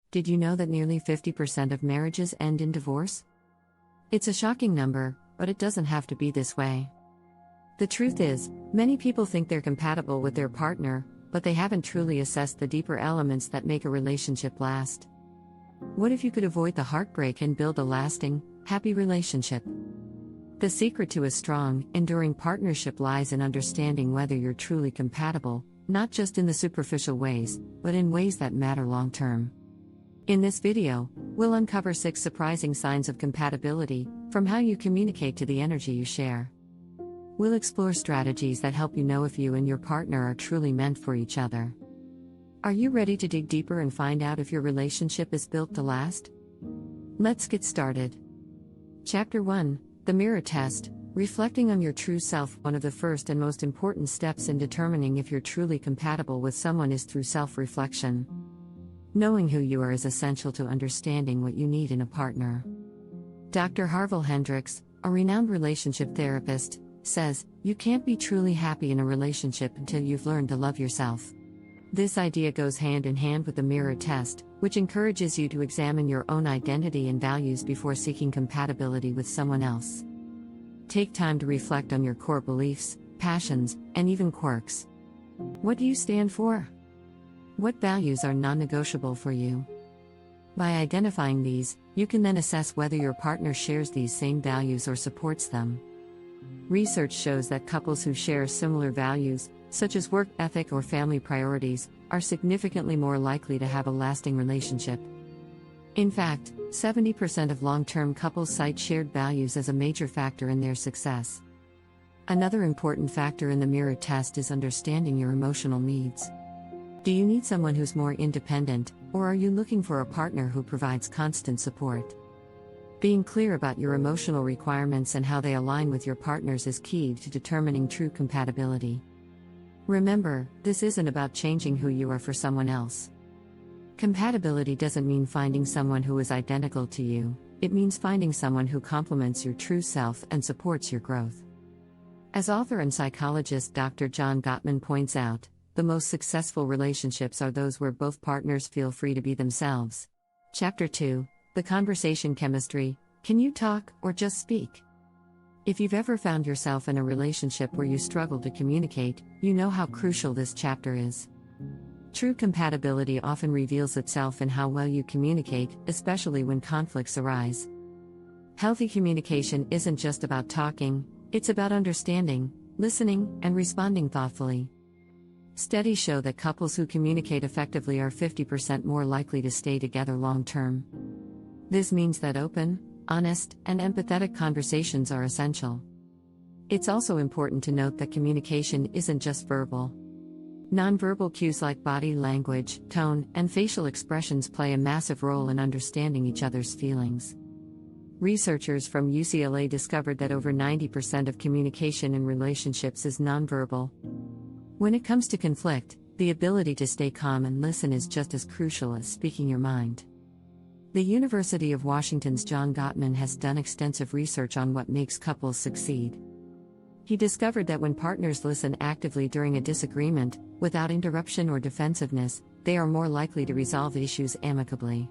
Did you know that nearly 50% of marriages end in divorce? It's a shocking number, but it doesn't have to be this way. The truth is, many people think they're compatible with their partner, but they haven't truly assessed the deeper elements that make a relationship last. What if you could avoid the heartbreak and build a lasting, happy relationship? The secret to a strong, enduring partnership lies in understanding whether you're truly compatible, not just in the superficial ways, but in ways that matter long term. In this video, we'll uncover 6 surprising signs of compatibility, from how you communicate to the energy you share. We'll explore strategies that help you know if you and your partner are truly meant for each other. Are you ready to dig deeper and find out if your relationship is built to last? Let's get started. Chapter 1: The Mirror Test. Reflecting on your true self. One of the first and most important steps in determining if you're truly compatible with someone is through self-reflection. Knowing who you are is essential to understanding what you need in a partner. Dr. Harville Hendrix, a renowned relationship therapist, says, "You can't be truly happy in a relationship until you've learned to love yourself." This idea goes hand in hand with the mirror test, which encourages you to examine your own identity and values before seeking compatibility with someone else. Take time to reflect on your core beliefs, passions, and even quirks. What do you stand for? What values are non-negotiable for you? By identifying these, you can then assess whether your partner shares these same values or supports them. Research shows that couples who share similar values, such as work ethic or family priorities, are significantly more likely to have a lasting relationship. In fact, 70% of long-term couples cite shared values as a major factor in their success. Another important factor in the mirror test is understanding your emotional needs. Do you need someone who's more independent, or are you looking for a partner who provides constant support? Being clear about your emotional requirements and how they align with your partner's is key to determining true compatibility. Remember, this isn't about changing who you are for someone else. Compatibility doesn't mean finding someone who is identical to you, it means finding someone who complements your true self and supports your growth. As author and psychologist Dr. John Gottman points out, the most successful relationships are those where both partners feel free to be themselves. Chapter 2: The Conversation Chemistry. Can you talk, or just speak? If you've ever found yourself in a relationship where you struggle to communicate, you know how crucial this chapter is. True compatibility often reveals itself in how well you communicate, especially when conflicts arise. Healthy communication isn't just about talking, it's about understanding, listening, and responding thoughtfully. Studies show that couples who communicate effectively are 50% more likely to stay together long term. This means that open, honest, and empathetic conversations are essential. It's also important to note that communication isn't just verbal. Nonverbal cues like body language, tone, and facial expressions play a massive role in understanding each other's feelings. Researchers from UCLA discovered that over 90% of communication in relationships is nonverbal. When it comes to conflict, the ability to stay calm and listen is just as crucial as speaking your mind. The University of Washington's John Gottman has done extensive research on what makes couples succeed. He discovered that when partners listen actively during a disagreement, without interruption or defensiveness, they are more likely to resolve issues amicably.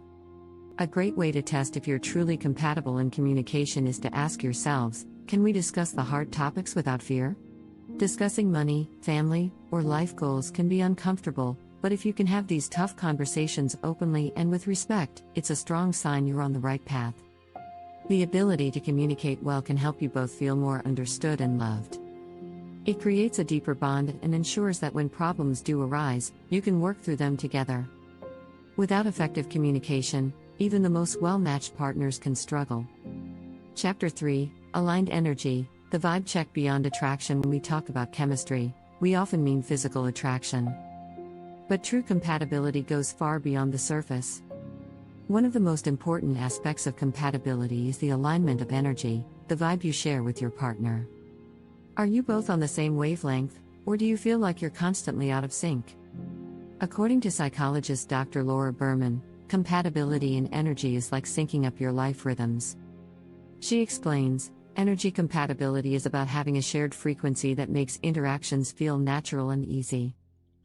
A great way to test if you're truly compatible in communication is to ask yourselves, can we discuss the hard topics without fear? Discussing money, family, or life goals can be uncomfortable, but if you can have these tough conversations openly and with respect, it's a strong sign you're on the right path. The ability to communicate well can help you both feel more understood and loved. It creates a deeper bond and ensures that when problems do arise, you can work through them together. Without effective communication, even the most well-matched partners can struggle. Chapter 3: Aligned Energy. The vibe check. Beyond attraction. When we talk about chemistry, we often mean physical attraction. But true compatibility goes far beyond the surface. One of the most important aspects of compatibility is the alignment of energy, the vibe you share with your partner. Are you both on the same wavelength, or do you feel like you're constantly out of sync? According to psychologist Dr. Laura Berman, compatibility in energy is like syncing up your life rhythms. She explains, energy compatibility is about having a shared frequency that makes interactions feel natural and easy.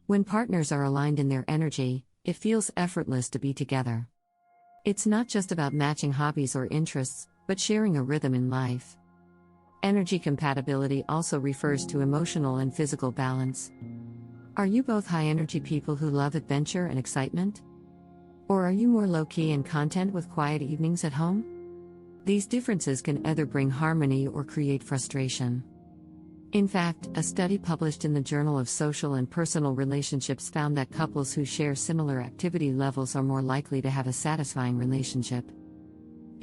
When partners are aligned in their energy, it feels effortless to be together. It's not just about matching hobbies or interests, but sharing a rhythm in life. Energy compatibility also refers to emotional and physical balance. Are you both high-energy people who love adventure and excitement? Or are you more low-key and content with quiet evenings at home? These differences can either bring harmony or create frustration. In fact, a study published in the Journal of Social and Personal Relationships found that couples who share similar activity levels are more likely to have a satisfying relationship.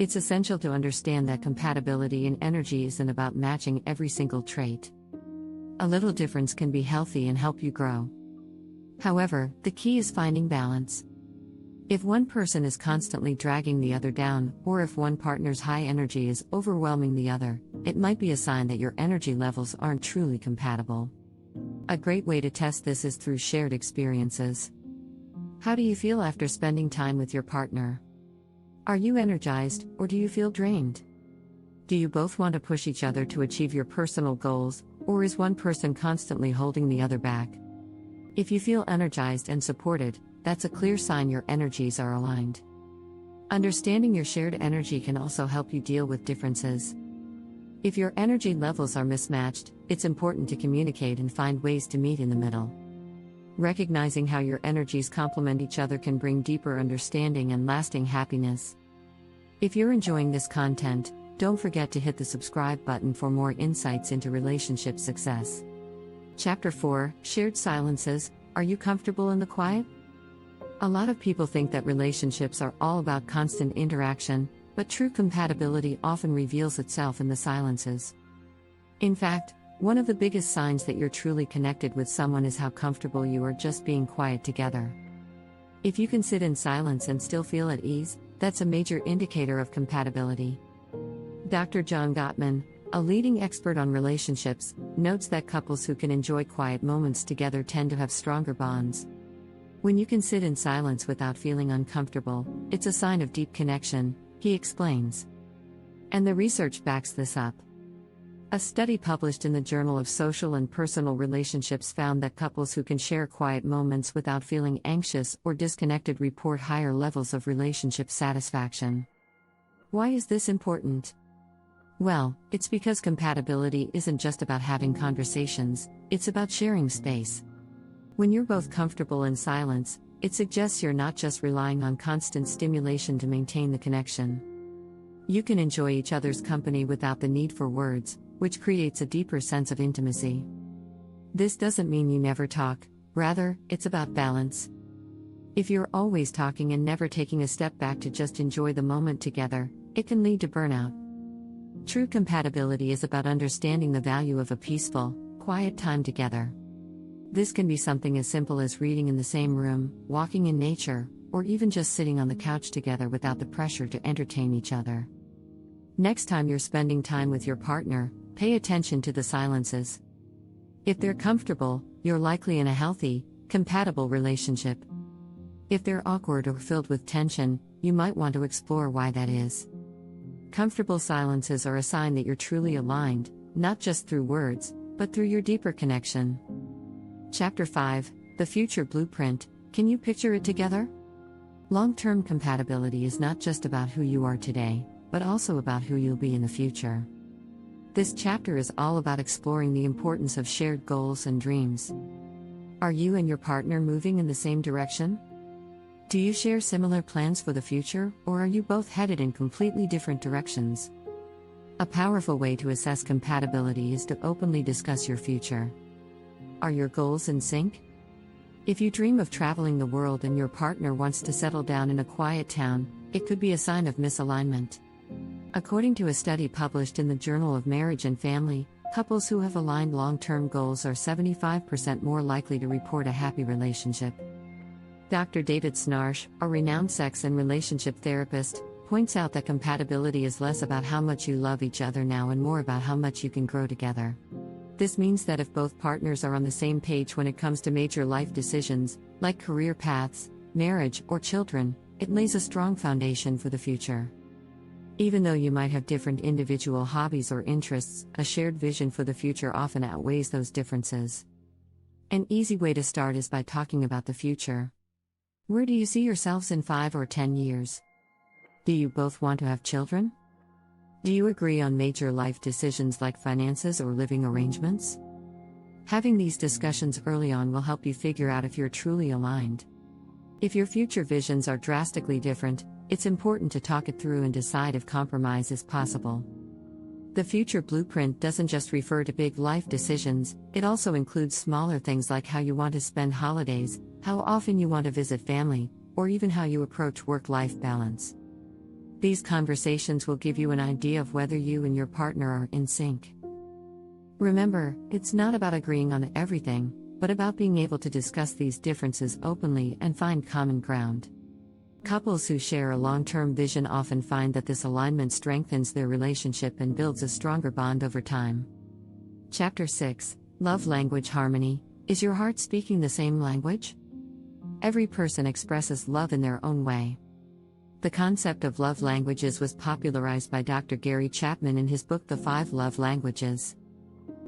It's essential to understand that compatibility in energy isn't about matching every single trait. A little difference can be healthy and help you grow. However, the key is finding balance. If one person is constantly dragging the other down, or if one partner's high energy is overwhelming the other, it might be a sign that your energy levels aren't truly compatible. A great way to test this is through shared experiences. How do you feel after spending time with your partner? Are you energized, or do you feel drained? Do you both want to push each other to achieve your personal goals, or is one person constantly holding the other back? If you feel energized and supported, that's a clear sign your energies are aligned. Understanding your shared energy can also help you deal with differences. If your energy levels are mismatched, it's important to communicate and find ways to meet in the middle. Recognizing how your energies complement each other can bring deeper understanding and lasting happiness. If you're enjoying this content, don't forget to hit the subscribe button for more insights into relationship success. Chapter 4: Shared Silences. Are you comfortable in the quiet? A lot of people think that relationships are all about constant interaction, but true compatibility often reveals itself in the silences. In fact, one of the biggest signs that you're truly connected with someone is how comfortable you are just being quiet together. If you can sit in silence and still feel at ease, that's a major indicator of compatibility. Dr. John Gottman, a leading expert on relationships, notes that couples who can enjoy quiet moments together tend to have stronger bonds. When you can sit in silence without feeling uncomfortable, it's a sign of deep connection, he explains. And the research backs this up. A study published in the Journal of Social and Personal Relationships found that couples who can share quiet moments without feeling anxious or disconnected report higher levels of relationship satisfaction. Why is this important? Well, it's because compatibility isn't just about having conversations, it's about sharing space. When you're both comfortable in silence, it suggests you're not just relying on constant stimulation to maintain the connection. You can enjoy each other's company without the need for words, which creates a deeper sense of intimacy. This doesn't mean you never talk, rather, it's about balance. If you're always talking and never taking a step back to just enjoy the moment together, it can lead to burnout. True compatibility is about understanding the value of a peaceful, quiet time together. This can be something as simple as reading in the same room, walking in nature, or even just sitting on the couch together without the pressure to entertain each other. Next time you're spending time with your partner, pay attention to the silences. If they're comfortable, you're likely in a healthy, compatible relationship. If they're awkward or filled with tension, you might want to explore why that is. Comfortable silences are a sign that you're truly aligned, not just through words, but through your deeper connection. Chapter 5: The Future Blueprint. Can you picture it together? Long-term compatibility is not just about who you are today, but also about who you'll be in the future. This chapter is all about exploring the importance of shared goals and dreams. Are you and your partner moving in the same direction? Do you share similar plans for the future, or are you both headed in completely different directions? A powerful way to assess compatibility is to openly discuss your future. Are your goals in sync? If you dream of traveling the world and your partner wants to settle down in a quiet town, it could be a sign of misalignment. According to a study published in the Journal of Marriage and Family, couples who have aligned long-term goals are 75% more likely to report a happy relationship. Dr. David Snarsh, a renowned sex and relationship therapist, points out that compatibility is less about how much you love each other now and more about how much you can grow together. This means that if both partners are on the same page when it comes to major life decisions, like career paths, marriage, or children, it lays a strong foundation for the future. Even though you might have different individual hobbies or interests, a shared vision for the future often outweighs those differences. An easy way to start is by talking about the future. Where do you see yourselves in 5 or 10 years? Do you both want to have children? Do you agree on major life decisions like finances or living arrangements? Having these discussions early on will help you figure out if you're truly aligned. If your future visions are drastically different, it's important to talk it through and decide if compromise is possible. The future blueprint doesn't just refer to big life decisions, it also includes smaller things like how you want to spend holidays, how often you want to visit family, or even how you approach work-life balance. These conversations will give you an idea of whether you and your partner are in sync. Remember, it's not about agreeing on everything, but about being able to discuss these differences openly and find common ground. Couples who share a long-term vision often find that this alignment strengthens their relationship and builds a stronger bond over time. Chapter 6: Love Language Harmony. Is your heart speaking the same language? Every person expresses love in their own way. The concept of love languages was popularized by Dr. Gary Chapman in his book The 5 Love Languages.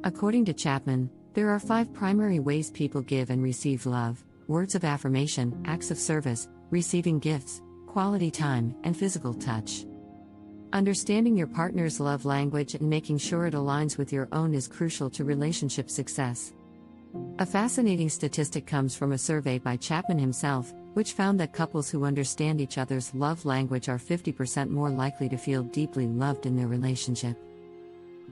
According to Chapman, there are 5 primary ways people give and receive love: words of affirmation, acts of service, receiving gifts, quality time, and physical touch. Understanding your partner's love language and making sure it aligns with your own is crucial to relationship success. A fascinating statistic comes from a survey by Chapman himself, which found that couples who understand each other's love language are 50% more likely to feel deeply loved in their relationship.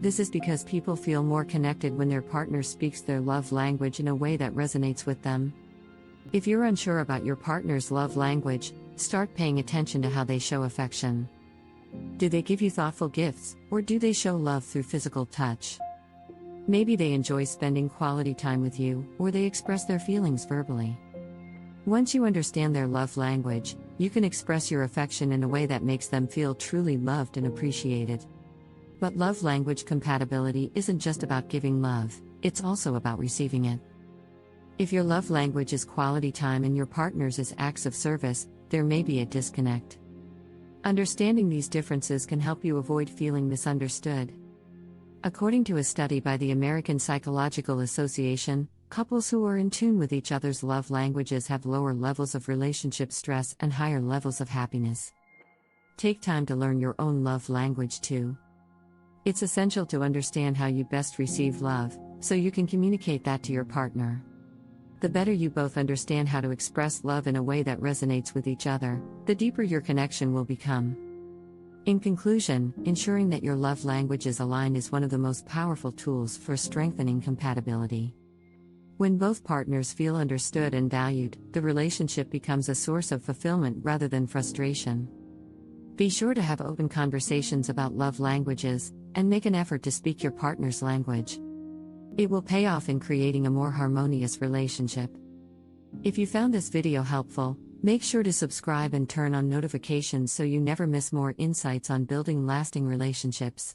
This is because people feel more connected when their partner speaks their love language in a way that resonates with them. If you're unsure about your partner's love language, start paying attention to how they show affection. Do they give you thoughtful gifts, or do they show love through physical touch? Maybe they enjoy spending quality time with you, or they express their feelings verbally. Once you understand their love language, you can express your affection in a way that makes them feel truly loved and appreciated. But love language compatibility isn't just about giving love, it's also about receiving it. If your love language is quality time and your partner's is acts of service, there may be a disconnect. Understanding these differences can help you avoid feeling misunderstood. According to a study by the American Psychological Association, couples who are in tune with each other's love languages have lower levels of relationship stress and higher levels of happiness. Take time to learn your own love language too. It's essential to understand how you best receive love, so you can communicate that to your partner. The better you both understand how to express love in a way that resonates with each other, the deeper your connection will become. In conclusion, ensuring that your love language is aligned is one of the most powerful tools for strengthening compatibility. When both partners feel understood and valued, the relationship becomes a source of fulfillment rather than frustration. Be sure to have open conversations about love languages, and make an effort to speak your partner's language. It will pay off in creating a more harmonious relationship. If you found this video helpful, make sure to subscribe and turn on notifications so you never miss more insights on building lasting relationships.